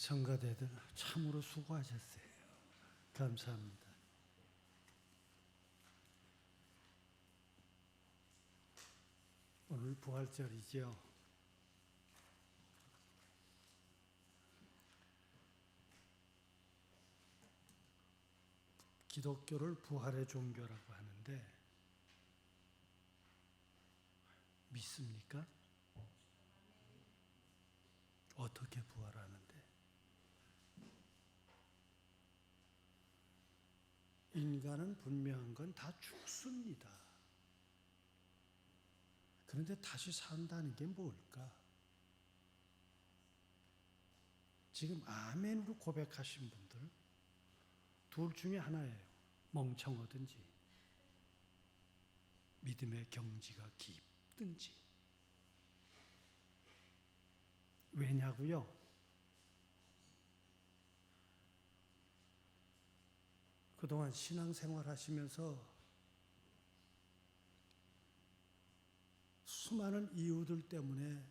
성가대들 참으로 수고하셨어요. 감사합니다. 오늘 부활절이죠. 기독교를 부활의 종교라고 하는데 믿습니까? 어떻게 부활하는데? 인간은 분명한 건 다 죽습니다. 그런데 다시 산다는 게 뭘까? 지금 아멘으로 고백하신 분들 둘 중에 하나예요. 멍청하든지 믿음의 경지가 깊든지. 왜냐고요? 그동안 신앙생활 하시면서 수많은 이유들 때문에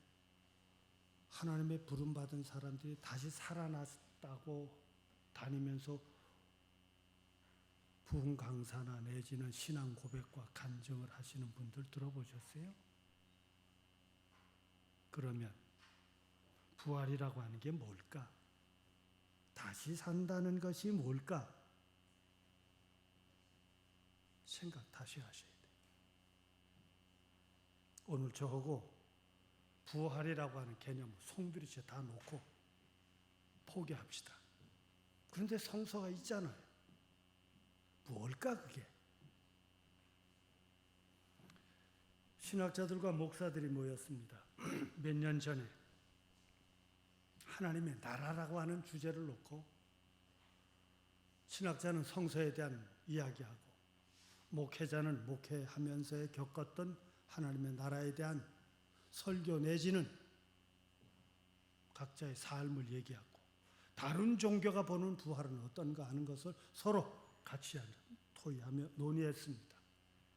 하나님의 부름받은 사람들이 다시 살아났다고 다니면서 부흥 강사나 내지는 신앙 고백과 간증을 하시는 분들 들어보셨어요? 그러면 부활이라고 하는 게 뭘까? 다시 산다는 것이 뭘까? 생각 다시 하셔야 돼요. 오늘 저하고 부활이라고 하는 개념을 송두리째 다 놓고 포기합시다. 그런데 성서가 있잖아요. 뭘까 그게? 신학자들과 목사들이 모였습니다. 몇 년 전에 하나님의 나라라고 하는 주제를 놓고 신학자는 성서에 대한 이야기하고 목회자는 목회하면서 겪었던 하나님의 나라에 대한 설교 내지는 각자의 삶을 얘기하고 다른 종교가 보는 부활은 어떤가 하는 것을 서로 같이 토의하며 논의했습니다.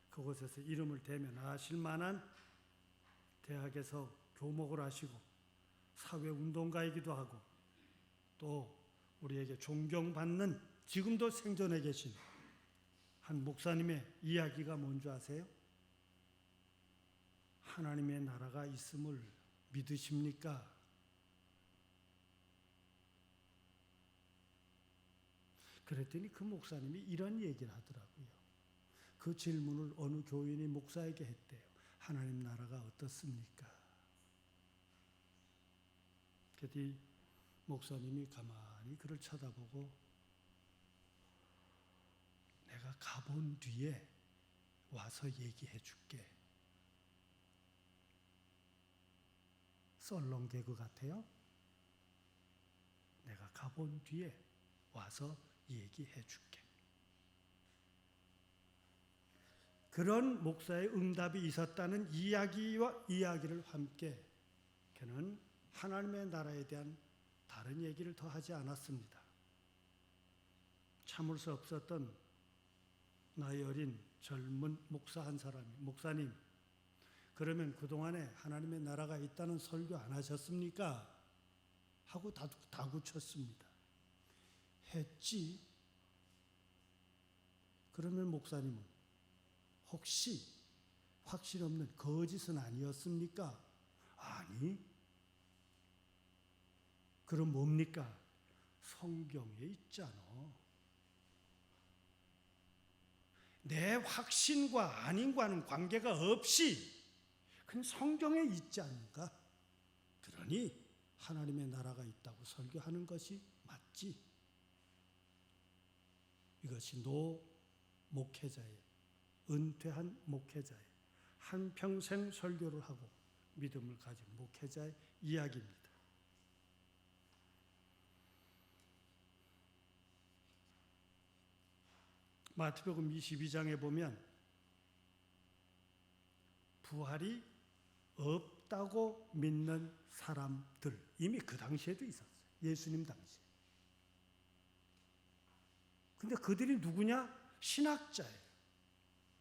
그곳에서 이름을 대며 나가실 만한 대학에서 교목을 하시고 사회운동가이기도 하고 또 우리에게 존경받는 지금도 생존해 계신 한 목사님의 이야기가 뭔지 아세요? 하나님의 나라가 있음을 믿으십니까? 그랬더니 그 목사님이 이런 얘기를 하더라고요. 그 질문을 어느 교인이 목사에게 했대요. 하나님 나라가 어떻습니까? 그랬더니 목사님이 가만히 그를 쳐다보고 내가 가본 뒤에 와서 얘기해 줄게. 썰렁 개그 같아요? 내가 가본 뒤에 와서 얘기해 줄게. 그런 목사의 응답이 있었다는 이야기를 함께 그는 하나님의 나라에 대한 다른 얘기를 더 하지 않았습니다. 참을 수 없었던 나이 어린 젊은 목사 한 사람이 목사님 그러면 그동안에 하나님의 나라가 있다는 설교 안 하셨습니까? 하고 다구쳤습니다. 했지. 그러면 목사님은 혹시 확신 없는 거짓은 아니었습니까? 아니. 그럼 뭡니까? 성경에 있잖아. 내 확신과 아닌과는 관계가 없이 그냥 성경에 있지 않은가? 그러니 하나님의 나라가 있다고 설교하는 것이 맞지. 이것이 목회자의 은퇴한 목회자의 한평생 설교를 하고 믿음을 가진 목회자의 이야기입니다. 마태복음 22장에 보면 부활이 없다고 믿는 사람들 이미 그 당시에도 있었어요. 예수님 당시에. 근데 그들이 누구냐? 신학자예요.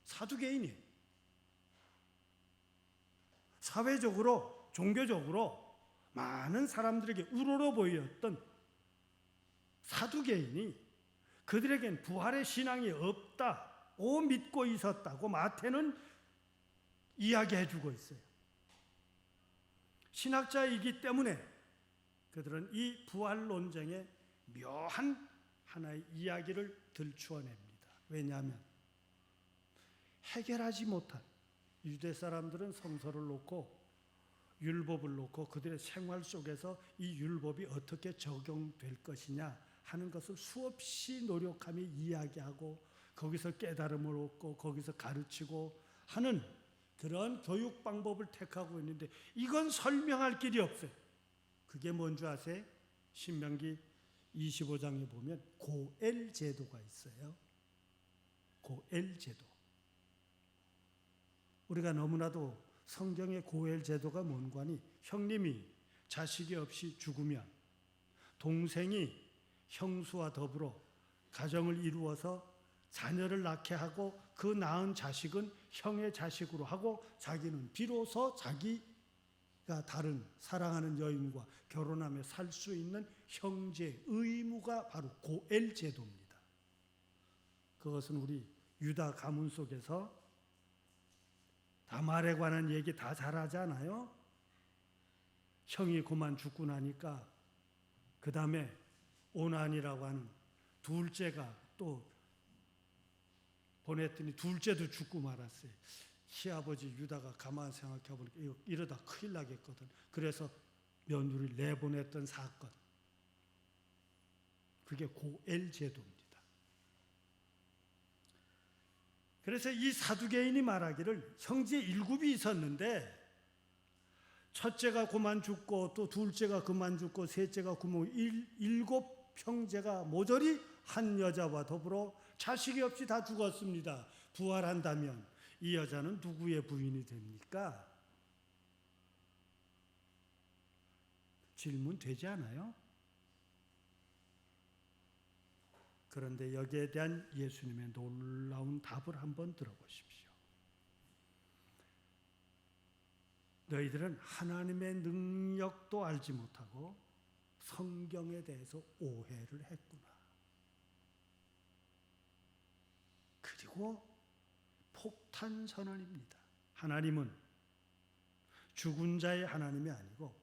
사두개인이에요. 사회적으로 종교적으로 많은 사람들에게 우러러 보였던 사두개인이 그들에겐 부활의 신앙이 없다고 믿고 있었다고 마태는 이야기해 주고 있어요. 신학자이기 때문에 그들은 이 부활 논쟁에 묘한 하나의 이야기를 들추어냅니다. 왜냐하면 해결하지 못한, 유대 사람들은 성서를 놓고 율법을 놓고 그들의 생활 속에서 이 율법이 어떻게 적용될 것이냐 하는 것을 수없이 노력하며 이야기하고 거기서 깨달음을 얻고 거기서 가르치고 하는 그런 교육 방법을 택하고 있는데 이건 설명할 길이 없어요. 그게 뭔지 아세요? 신명기 25장에 보면 고엘 제도가 있어요. 고엘 제도. 우리가 너무나도 성경의 고엘 제도가 뭔가니, 형님이 자식이 없이 죽으면 동생이 형수와 더불어 가정을 이루어서 자녀를 낳게 하고 그 낳은 자식은 형의 자식으로 하고 자기는 비로소 자기가 다른 사랑하는 여인과 결혼하며 살 수 있는 형제 의무가 바로 고엘 제도입니다. 그것은 우리 유다 가문 속에서 다말에 관한 얘기 다 잘 하잖아요. 형이 그만 죽고 나니까 그 다음에 오난이라고 하는 둘째가 또 보냈더니 둘째도 죽고 말았어요. 시아버지 유다가 가만 생각해보니까 이러다 큰일 나겠거든. 그래서 며느리를 내보냈던 사건. 그게 고엘 제도입니다. 그래서 이 사두개인이 말하기를 형제 일곱이 있었는데 첫째가 그만 죽고 또 둘째가 그만 죽고 셋째가 그만 일곱 형제가 모조리 한 여자와 더불어 자식이 없이 다 죽었습니다. 부활한다면 이 여자는 누구의 부인이 됩니까? 질문 되지 않아요? 그런데 여기에 대한 예수님의 놀라운 답을 한번 들어보십시오. 너희들은 하나님의 능력도 알지 못하고 성경에 대해서 오해를 했구나. 그리고 폭탄 선언입니다. 하나님은 죽은 자의 하나님이 아니고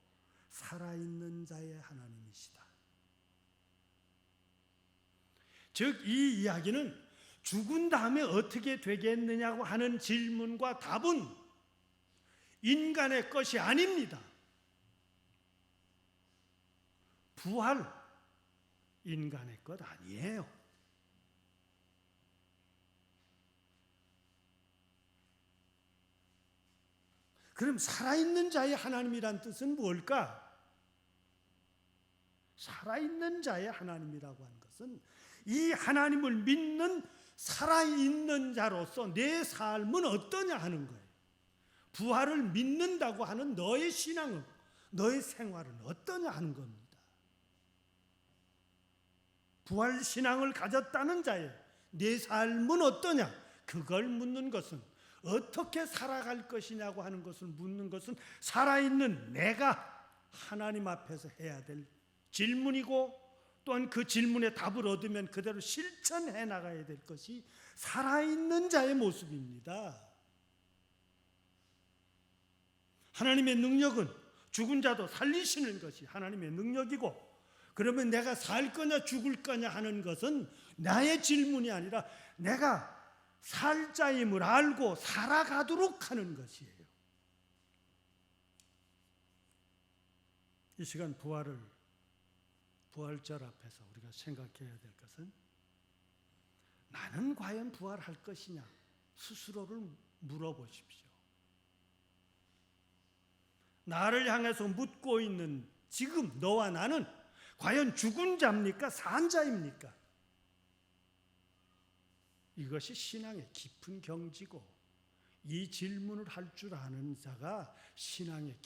살아있는 자의 하나님이시다. 즉 이 이야기는 죽은 다음에 어떻게 되겠느냐고 하는 질문과 답은 인간의 것이 아닙니다. 부활, 인간의 것 아니에요. 그럼 살아있는 자의 하나님이란 뜻은 뭘까? 살아있는 자의 하나님이라고 하는 것은 이 하나님을 믿는 살아있는 자로서 내 삶은 어떠냐 하는 거예요. 부활을 믿는다고 하는 너의 신앙은, 너의 생활은 어떠냐 하는 겁니다. 부활 신앙을 가졌다는 자의 내 삶은 어떠냐? 그걸 묻는 것은, 어떻게 살아갈 것이냐고 하는 것을 묻는 것은 살아있는 내가 하나님 앞에서 해야 될 질문이고, 또한 그 질문에 답을 얻으면 그대로 실천해 나가야 될 것이 살아있는 자의 모습입니다. 하나님의 능력은 죽은 자도 살리시는 것이 하나님의 능력이고, 그러면 내가 살 거냐 죽을 거냐 하는 것은 나의 질문이 아니라 내가 살 자임을 알고 살아가도록 하는 것이에요. 이 시간 부활절 앞에서 우리가 생각해야 될 것은, 나는 과연 부활할 것이냐 스스로를 물어보십시오. 나를 향해서 묻고 있는 지금 너와 나는 과연 죽은 자입니까? 산 자입니까? 이것이 신앙의 깊은 경지고, 이 질문을 할 줄 아는 자가 신앙의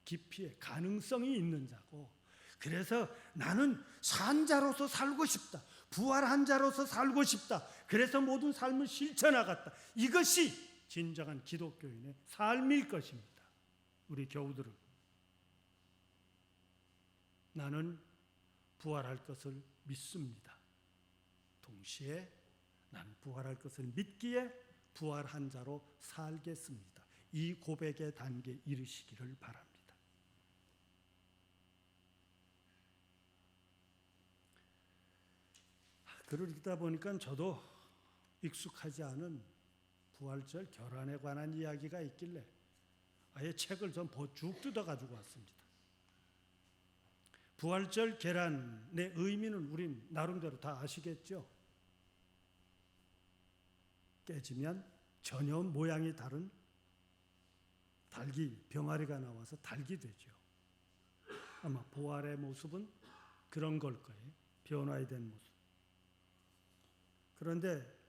깊이의 가능성이 있는 자고, 그래서 나는 산 자로서 살고 싶다, 부활한 자로서 살고 싶다, 그래서 모든 삶을 실천하겠다, 이것이 진정한 기독교인의 삶일 것입니다. 우리 교우들은 나는 부활할 것을 믿습니다. 동시에 난 부활할 것을 믿기에 부활한 자로 살겠습니다. 이 고백의 단계에 이르시기를 바랍니다. 그러다 보니까 저도 익숙하지 않은 부활절 결혼에 관한 이야기가 있길래 아예 책을 좀 쭉 뜯어가지고 왔습니다. 부활절 계란의 의미는 우린 나름대로 다 아시겠죠? 깨지면 전혀 모양이 다른 닭이, 병아리가 나와서 닭이 되죠. 아마 부활의 모습은 그런 걸 거예요. 변화된 모습. 그런데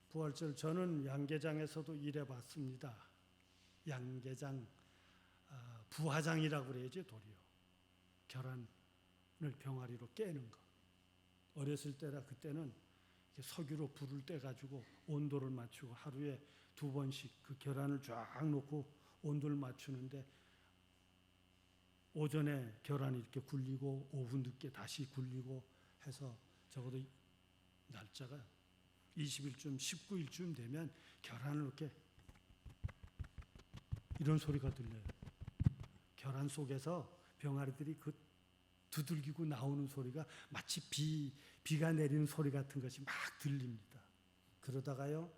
부활절 저는 양계장에서도 일해봤습니다. 양계장 부화장이라고 그래야지 도리어. 계란을 병아리로 깨는 거. 어렸을 때라 그때는 석유로 불을 떼가지고 온도를 맞추고 하루에 2번씩 그 계란을 쫙 놓고 온도를 맞추는데 오전에 계란이 이렇게 굴리고 오후 늦게 다시 굴리고 해서 적어도 날짜가 20일쯤 19일쯤 되면 계란을 이렇게 이런 소리가 들려요. 계란 속에서 병아리들이 그 두들기고 나오는 소리가 마치 비가 내리는 소리 같은 것이 막 들립니다. 그러다가요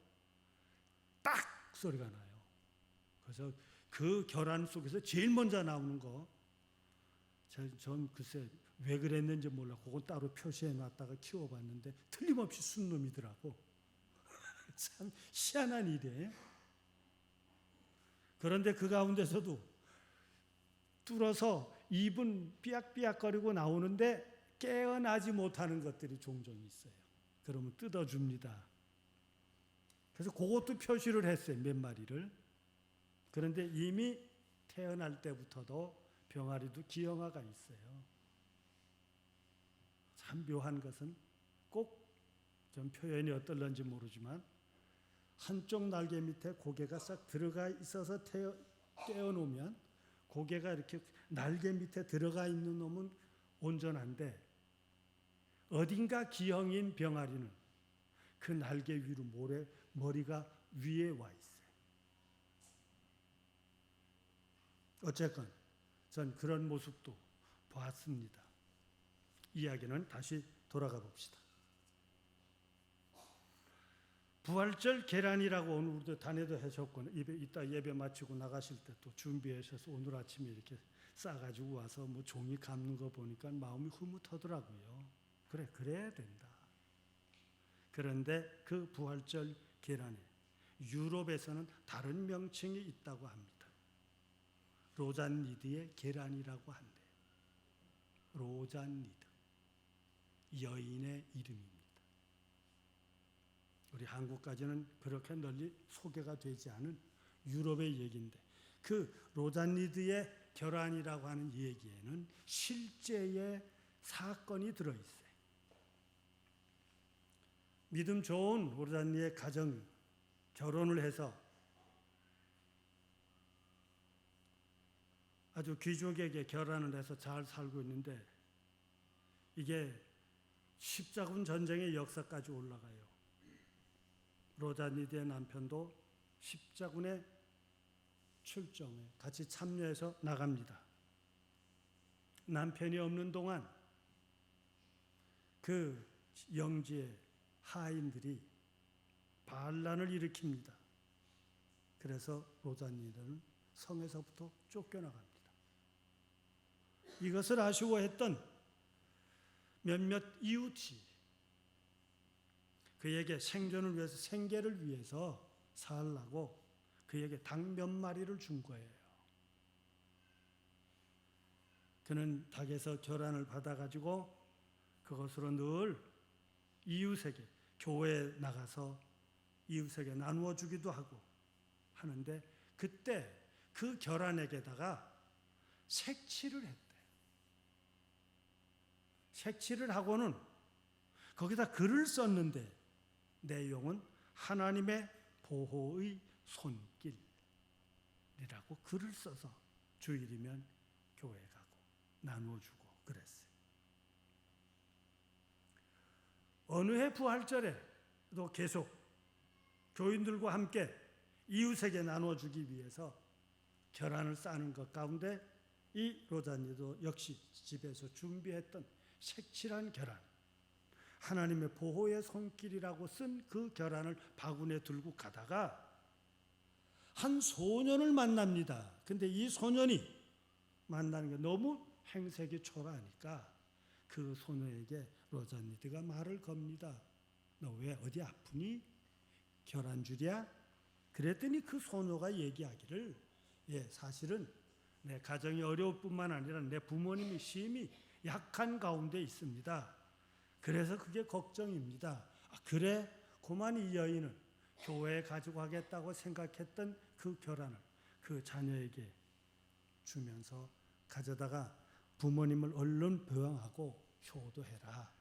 딱 소리가 나요. 그래서 그 계란 속에서 제일 먼저 나오는 거 전 글쎄 왜 그랬는지 몰라. 그건 따로 표시해 놨다가 키워봤는데 틀림없이 순놈이더라고. 참 희한한 일이에요. 그런데 그 가운데서도 뚫어서 입은 삐약삐약거리고 나오는데 깨어나지 못하는 것들이 종종 있어요. 그러면 뜯어줍니다. 그래서 그것도 표시를 했어요. 몇 마리를. 그런데 이미 태어날 때부터도 병아리도 기형아가 있어요. 참 묘한 것은 꼭 좀 표현이 어떨런지 모르지만 한쪽 날개 밑에 고개가 싹 들어가 있어서 떼어놓으면 고개가 이렇게 날개 밑에 들어가 있는 놈은 온전한데 어딘가 기형인 병아리는 그 날개 위로 머리가 위에 와 있어요. 어쨌건 전 그런 모습도 봤습니다. 이야기는 다시 돌아가 봅시다. 부활절 계란이라고 오늘 우리도 단에도 하셨고 이따 예배 마치고 나가실 때 또 준비하셔서 오늘 아침에 이렇게 싸가지고 와서 뭐 종이 감는 거 보니까 마음이 흐뭇하더라고요. 그래야 된다. 그런데 그 부활절 계란에 유럽에서는 다른 명칭이 있다고 합니다. 로잔니드의 계란이라고 한대요. 로잔니드. 여인의 이름입니다. 우리 한국까지는 그렇게 널리 소개가 되지 않은 유럽의 얘기인데 그 로잔니드의 결혼이라고 하는 얘기에는 실제의 사건이 들어있어요. 믿음 좋은 로잔니의 가정 결혼을 해서 아주 귀족에게 결혼을 해서 잘 살고 있는데 이게 십자군 전쟁의 역사까지 올라가요. 로잔니드의 남편도 십자군의 출정에 같이 참여해서 나갑니다. 남편이 없는 동안 그 영지의 하인들이 반란을 일으킵니다. 그래서 로잔니드는 성에서부터 쫓겨나갑니다. 이것을 아쉬워했던 몇몇 이웃이 그에게 생존을 위해서 생계를 위해서 살라고 그에게 닭 몇 마리를 준 거예요. 그는 닭에서 결혼을 받아가지고 그것으로 늘 이웃에게 교회에 나가서 이웃에게 나누어 주기도 하고 하는데 그때 그 결혼에게다가 색칠을 했대요. 색칠을 하고는 거기다 글을 썼는데 내용은 하나님의 보호의 손길이라고 글을 써서 주일이면 교회 가고 나누어 주고 그랬어요. 어느 해 부활절에도 계속 교인들과 함께 이웃에게 나눠주기 위해서 계란을 싸는 것 가운데 이 로자니도 역시 집에서 준비했던 색칠한 계란, 하나님의 보호의 손길이라고 쓴 그 계란을 바구니에 들고 가다가 한 소년을 만납니다. 근데 이 소년이 만나는 게 너무 행색이 초라하니까 그 소녀에게 로자니드가 말을 겁니다. 너 왜 어디 아프니? 계란줄이야? 그랬더니 그 소녀가 얘기하기를 사실은 내 가정이 어려울 뿐만 아니라 내 부모님이 심히 약한 가운데 있습니다. 그래서 그게 걱정입니다. 그래? 그만 이 여인은 교회에 가지고 가겠다고 생각했던 그 계란을 그 자녀에게 주면서 가져다가 부모님을 얼른 부양하고 효도해라.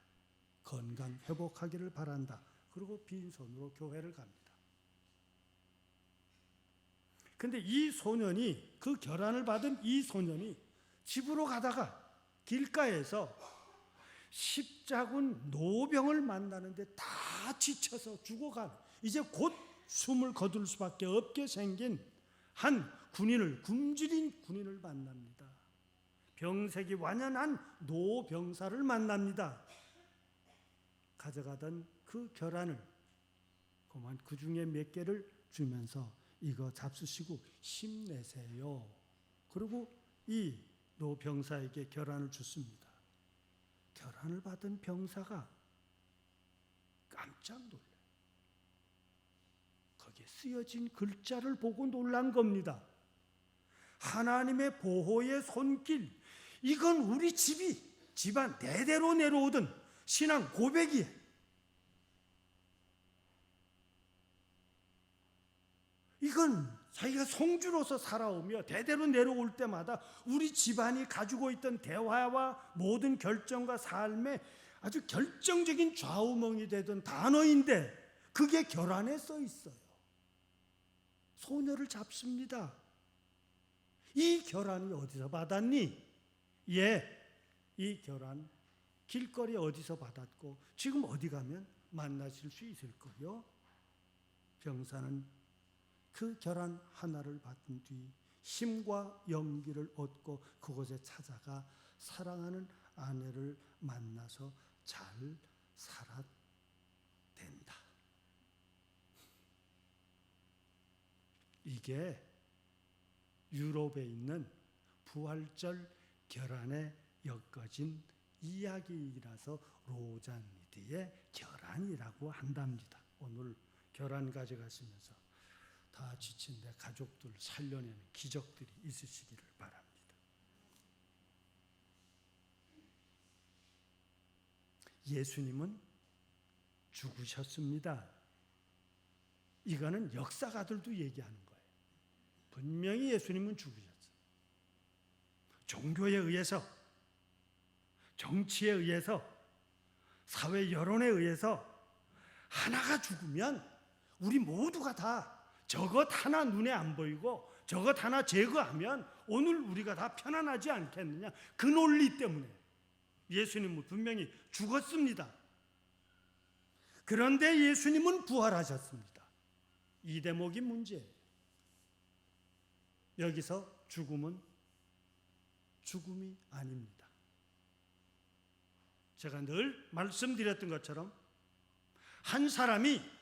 건강 회복하기를 바란다. 그리고 빈손으로 교회를 갑니다. 근데 이 소년이, 그 계란을 받은 이 소년이 집으로 가다가 길가에서 십자군 노병을 만나는데 다 지쳐서 죽어간, 이제 곧 숨을 거둘 수밖에 없게 생긴 한 군인을, 굶주린 군인을 만납니다. 병색이 완연한 노병사를 만납니다. 가져가던 그 계란을 그만 그 중에 몇 개를 주면서 이거 잡수시고 힘내세요. 그리고 이 노병사에게 계란을 줬습니다. 계란을 받은 병사가 깜짝 놀라요. 거기에 쓰여진 글자를 보고 놀란 겁니다. 하나님의 보호의 손길, 이건 우리 집안 대대로 내려오던 신앙 고백이에요. 이건 자기가 성주로서 살아오며 대대로 내려올 때마다 우리 집안이 가지고 있던 대화와 모든 결정과 삶에 아주 결정적인 좌우멍이 되던 단어인데 그게 계란에 써 있어요. 소녀를 잡습니다. 이 계란이 어디서 받았니? 이 계란 길거리 어디서 받았고 지금 어디 가면 만나실 수 있을 거요. 병사는 그 계란 하나를 받은 뒤 힘과 용기를 얻고 그곳에 찾아가 사랑하는 아내를 만나서 잘 살아야 된다. 이게 유럽에 있는 부활절 계란에 엮어진 이야기라서 로자니드의 계란이라고 한답니다. 오늘 계란 가져가시면서 다 지친 내 가족들 살려내는 기적들이 있으시기를 바랍니다. 예수님은 죽으셨습니다. 이거는 역사가들도 얘기하는 거예요. 분명히 예수님은 죽으셨어요. 종교에 의해서, 정치에 의해서, 사회 여론에 의해서 하나가 죽으면 우리 모두가 다 저것 하나 눈에 안 보이고 저것 하나 제거하면 오늘 우리가 다 편안하지 않겠느냐. 그 논리 때문에 예수님은 분명히 죽었습니다. 그런데 예수님은 부활하셨습니다. 이 대목이 문제예요. 여기서 죽음은 죽음이 아닙니다. 제가 늘 말씀드렸던 것처럼 한 사람이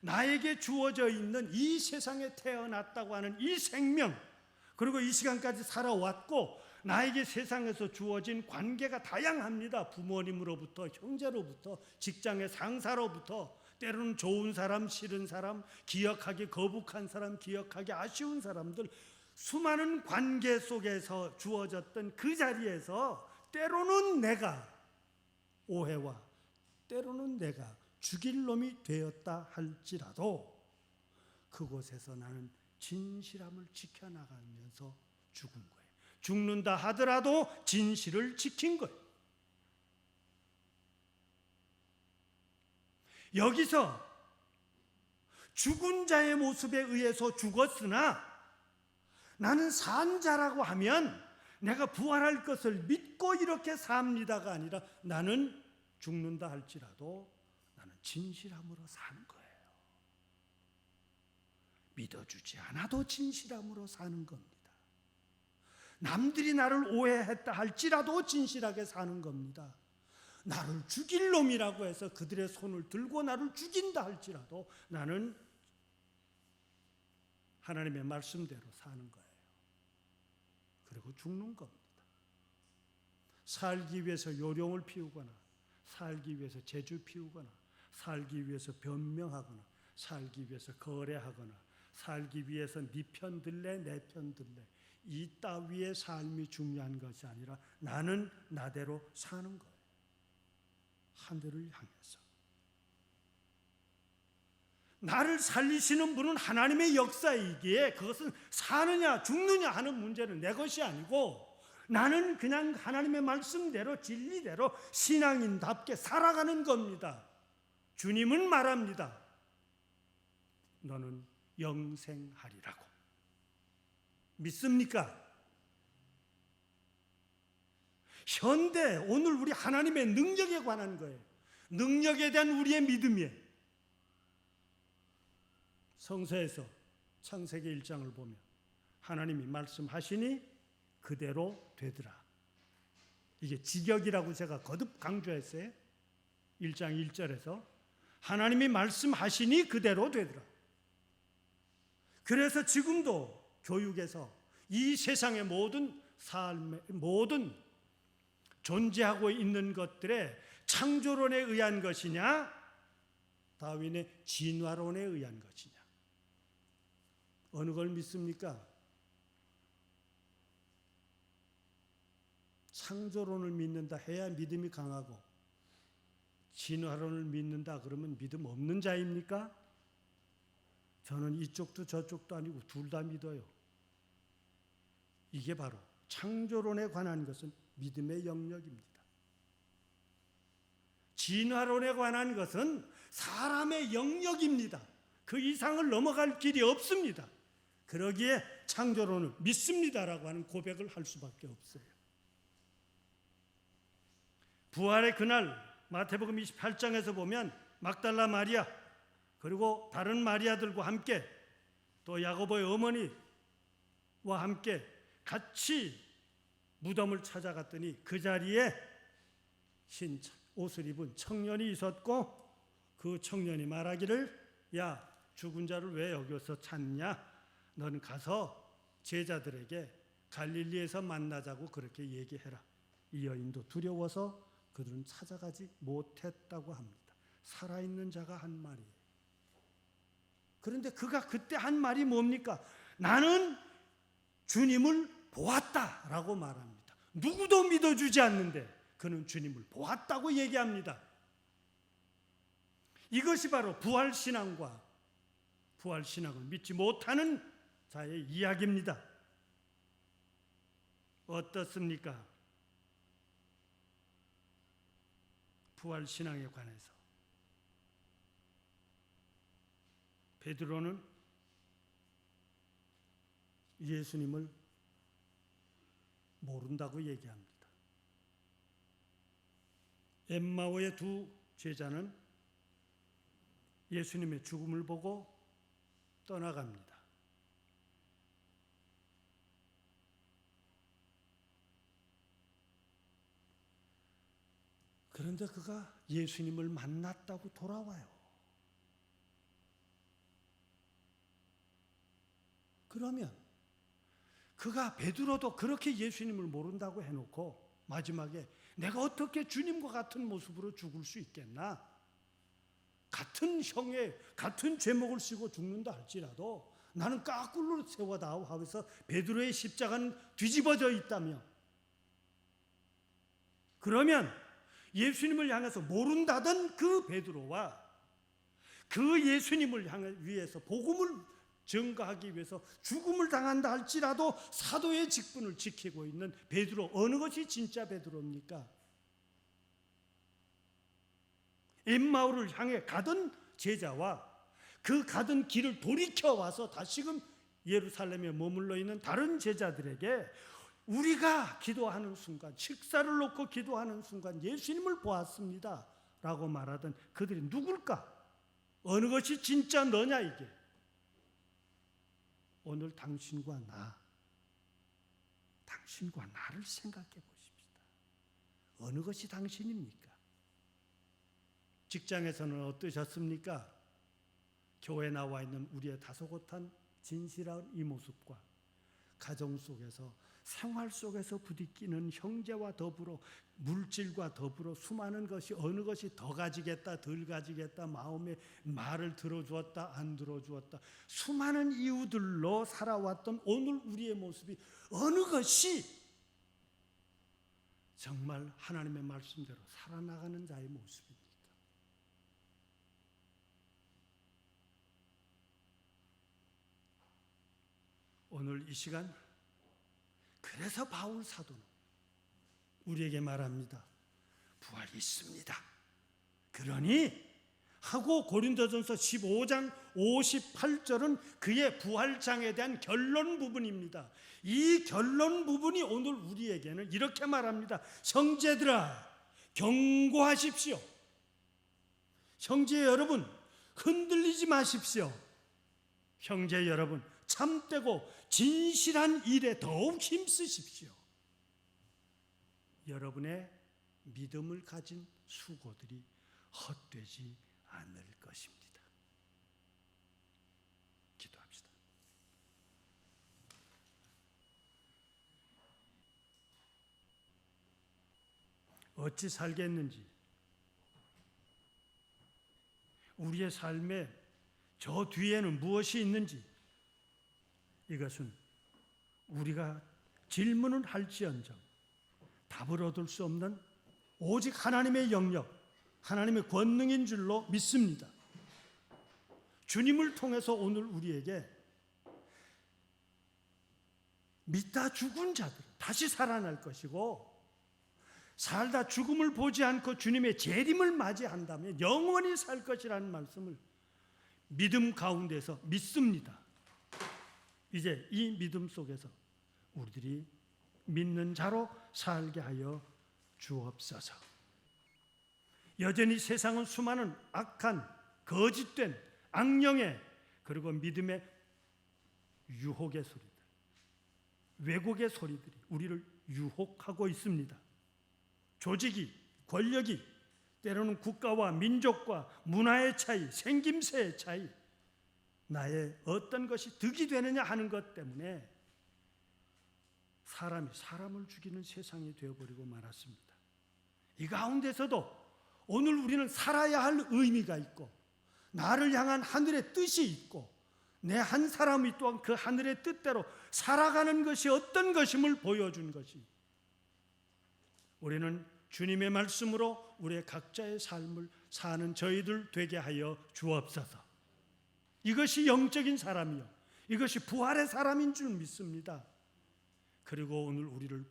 나에게 주어져 있는 이 세상에 태어났다고 하는 이 생명, 그리고 이 시간까지 살아왔고 나에게 세상에서 주어진 관계가 다양합니다. 부모님으로부터, 형제로부터, 직장의 상사로부터, 때로는 좋은 사람, 싫은 사람, 기억하기 거북한 사람, 기억하기 아쉬운 사람들, 수많은 관계 속에서 주어졌던 그 자리에서 때로는 내가 오해와 때로는 내가 죽일 놈이 되었다 할지라도 그곳에서 나는 진실함을 지켜나가면서 죽은 거예요. 죽는다 하더라도 진실을 지킨 거예요. 여기서 죽은 자의 모습에 의해서 죽었으나 나는 산 자라고 하면 내가 부활할 것을 믿고 이렇게 삽니다가 아니라 나는 죽는다 할지라도 진실함으로 사는 거예요. 믿어주지 않아도 진실함으로 사는 겁니다. 남들이 나를 오해했다 할지라도 진실하게 사는 겁니다. 나를 죽일 놈이라고 해서 그들의 손을 들고 나를 죽인다 할지라도 나는 하나님의 말씀대로 사는 거예요. 그리고 죽는 겁니다. 살기 위해서 요령을 피우거나, 살기 위해서 재주 피우거나, 살기 위해서 변명하거나, 살기 위해서 거래하거나, 살기 위해서 네 편 들래 내 편 들래, 이 따위의 삶이 중요한 것이 아니라 나는 나대로 사는 거예요. 하늘을 향해서. 나를 살리시는 분은 하나님의 역사이기에 그것은 사느냐 죽느냐 하는 문제는 내 것이 아니고, 나는 그냥 하나님의 말씀대로 진리대로 신앙인답게 살아가는 겁니다. 주님은 말합니다. 너는 영생하리라고. 믿습니까? 현대 오늘 우리 하나님의 능력에 관한 거예요. 능력에 대한 우리의 믿음이에요. 성서에서 창세기 1장을 보면 하나님이 말씀하시니 그대로 되더라. 이게 직역이라고 제가 거듭 강조했어요. 1장 1절에서 하나님이 말씀하시니 그대로 되더라. 그래서 지금도 교육에서 이 세상의 모든 삶의 모든 존재하고 있는 것들의 창조론에 의한 것이냐, 다윈의 진화론에 의한 것이냐, 어느 걸 믿습니까? 창조론을 믿는다 해야 믿음이 강하고, 진화론을 믿는다 그러면 믿음 없는 자입니까? 저는 이쪽도 저쪽도 아니고 둘 다 믿어요. 이게 바로 창조론에 관한 것은 믿음의 영역입니다. 진화론에 관한 것은 사람의 영역입니다. 그 이상을 넘어갈 길이 없습니다. 그러기에 창조론을 믿습니다라고 하는 고백을 할 수밖에 없어요. 부활의 그날 마태복음 28장에서 보면 막달라 마리아 그리고 다른 마리아들과 함께 또 야고보의 어머니와 함께 같이 무덤을 찾아갔더니 그 자리에 흰 옷을 입은 청년이 있었고, 그 청년이 말하기를 야, 죽은 자를 왜 여기서 찾냐? 넌 가서 제자들에게 갈릴리에서 만나자고 그렇게 얘기해라. 이 여인도 두려워서 그들은 찾아가지 못했다고 합니다. 살아있는 자가 한 말이에요. 그런데 그가 그때 한 말이 뭡니까? 나는 주님을 보았다라고 말합니다. 누구도 믿어주지 않는데 그는 주님을 보았다고 얘기합니다. 이것이 바로 부활신앙과 부활신앙을 믿지 못하는 자의 이야기입니다. 어떻습니까? 부활신앙에 관해서 베드로는 예수님을 모른다고 얘기합니다. 엠마오의 두 제자는 예수님의 죽음을 보고 떠나갑니다. 그런데 그가 예수님을 만났다고 돌아와요. 그러면 그가 베드로도 그렇게 예수님을 모른다고 해놓고 마지막에 내가 어떻게 주님과 같은 모습으로 죽을 수 있겠나? 같은 형의 같은 죄목을 지고 죽는다 할지라도 나는 까꿀로 세워다오 하면서 베드로의 십자가는 뒤집어져 있다며, 그러면 예수님을 향해서 모른다던 그 베드로와 그 예수님을 위해서 복음을 증거하기 위해서 죽음을 당한다 할지라도 사도의 직분을 지키고 있는 베드로, 어느 것이 진짜 베드로입니까? 엠마오를 향해 가던 제자와 그 가던 길을 돌이켜 와서 다시금 예루살렘에 머물러 있는 다른 제자들에게 우리가 기도하는 순간, 식사를 놓고 기도하는 순간 예수님을 보았습니다 라고 말하던 그들이 누굴까? 어느 것이 진짜 너냐 이게? 오늘 당신과 나를 생각해 보십시다. 어느 것이 당신입니까? 직장에서는 어떠셨습니까? 교회에 나와 있는 우리의 다소곳한 진실한 이 모습과 가정 속에서 생활 속에서 부딪히는 형제와 더불어 물질과 더불어 수많은 것이 어느 것이 더 가지겠다 덜 가지겠다 마음의 말을 들어주었다 안 들어주었다 수많은 이유들로 살아왔던 오늘 우리의 모습이 어느 것이 정말 하나님의 말씀대로 살아나가는 자의 모습입니까? 오늘 이 시간 그래서 바울 사도는 우리에게 말합니다. 부활이 있습니다. 그러니 하고 고린도전서 15장 58절은 그의 부활장에 대한 결론 부분입니다. 이 결론 부분이 오늘 우리에게는 이렇게 말합니다. 형제들아 경고하십시오. 형제 여러분 흔들리지 마십시오. 형제 여러분 참되고 진실한 일에 더욱 힘쓰십시오. 여러분의 믿음을 가진 수고들이 헛되지 않을 것입니다. 기도합시다. 어찌 살겠는지 우리의 삶에 저 뒤에는 무엇이 있는지 이것은 우리가 질문을 할지언정 답을 얻을 수 없는 오직 하나님의 영역, 하나님의 권능인 줄로 믿습니다. 주님을 통해서 오늘 우리에게 믿다 죽은 자들 다시 살아날 것이고 살다 죽음을 보지 않고 주님의 재림을 맞이한다면 영원히 살 것이라는 말씀을 믿음 가운데서 믿습니다. 이제 이 믿음 속에서 우리들이 믿는 자로 살게 하여 주옵소서. 여전히 세상은 수많은 악한 거짓된 악령의 그리고 믿음의 유혹의 소리들, 왜곡의 소리들이 우리를 유혹하고 있습니다. 조직이, 권력이, 때로는 국가와 민족과 문화의 차이, 생김새의 차이, 나의 어떤 것이 득이 되느냐 하는 것 때문에 사람이 사람을 죽이는 세상이 되어버리고 말았습니다. 이 가운데서도 오늘 우리는 살아야 할 의미가 있고 나를 향한 하늘의 뜻이 있고 내 한 사람이 또한 그 하늘의 뜻대로 살아가는 것이 어떤 것임을 보여준 것이 우리는 주님의 말씀으로 우리의 각자의 삶을 사는 저희들 되게 하여 주옵소서. 이것이 영적인 사람이요 이것이 부활의 사람인 줄 믿습니다. 그리고 오늘 우리를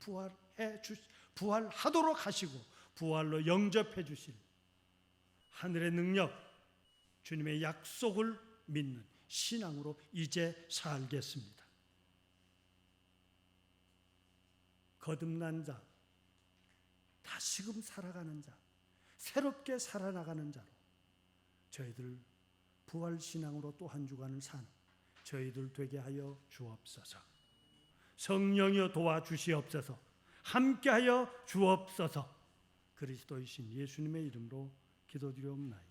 부활하도록 하시고 부활로 영접해 주실 하늘의 능력, 주님의 약속을 믿는 신앙으로 이제 살겠습니다. 거듭난 자, 다시금 살아가는 자, 새롭게 살아나가는 자로 저희들 부활신앙으로 또 한 주간을 사는 저희들 되게 하여 주옵소서. 성령이여 도와주시옵소서. 함께하여 주옵소서. 그리스도이신 예수님의 이름으로 기도드리옵나이다.